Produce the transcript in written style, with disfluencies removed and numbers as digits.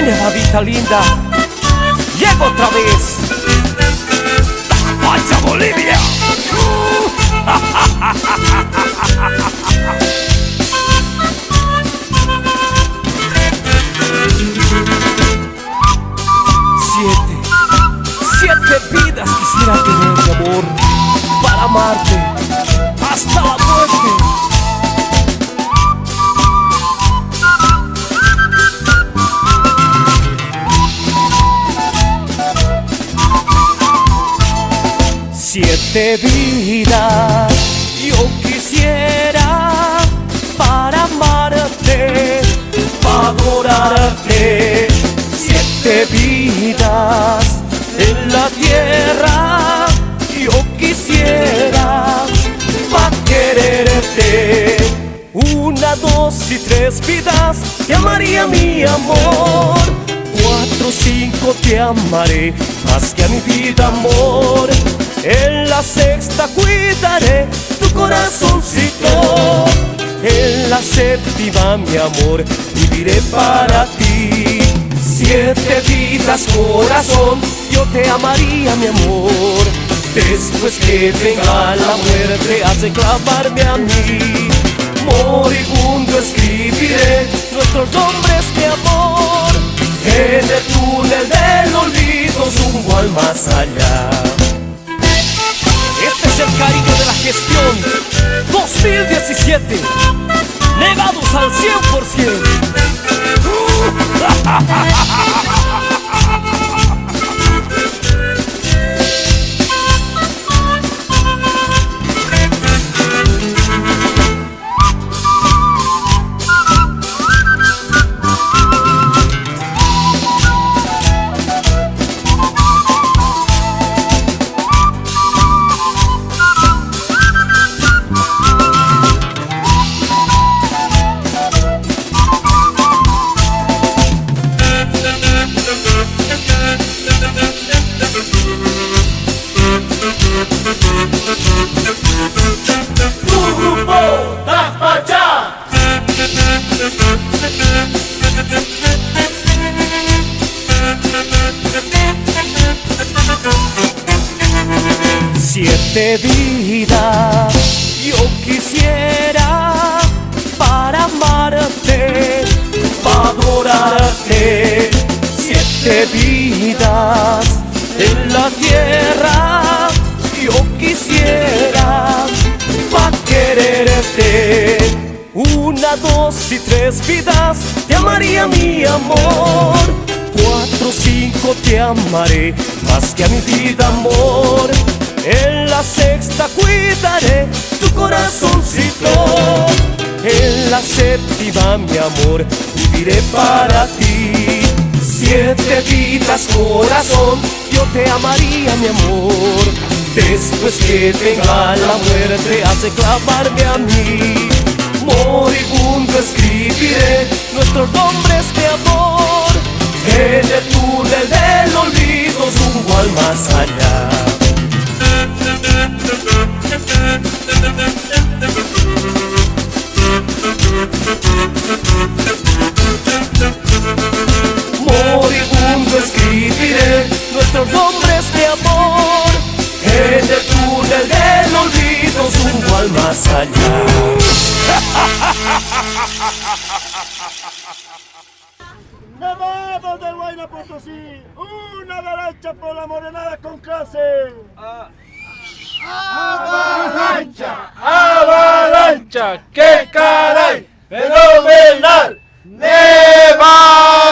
Nevadita linda, llego otra vez. ¡Pacha Bolivia! Siete vidas quisiera tener, mi amor, para amarte hasta la muerte. 7 vidas yo quisiera para amarte, para adorarte. 7 vidas en la tierra yo quisiera para quererte. 1, 2 y 3 vidas te amaría, mi amor. 4, 5 te amaré más que a mi vida, amor. En la 6ª cuidaré tu corazoncito. En la 7ª, mi amor, viviré para ti. 7 vidas, corazón, yo te amaría, mi amor. Después que venga la muerte, has de clavarme a mí. Moribundo escribiré nuestros nombres de amor en el túnel del olvido, rumbo al más allá. Este es el cariño de la gestión 2017, negados al 100%. Siete vidas yo quisiera para amarte, para adorarte. 7 vidas en la tierra yo quisiera para quererte. 1, 2 y 3 vidas te amaría, mi amor. 4, 5 te amaré más que a mi vida, amor. En la 6ª cuidaré tu corazoncito. En la 7ª, mi amor, viviré para ti. 7 vidas, corazón, yo te amaría, mi amor. Después que venga la muerte, has de clavarme a mí. Moribundo escribiré nuestros nombres de amor en el túnel del olvido, rumbo al más allá. Moribundo escribiré nuestros nombres de amor en el túnel del olvido, rumbo al más allá. Nevados del Huayna Potosí, una avalancha por la morenada con clase. ¡Avalancha! ¡Avalancha! ¡Qué caray! ¡Fenomenal! ¡Nevada!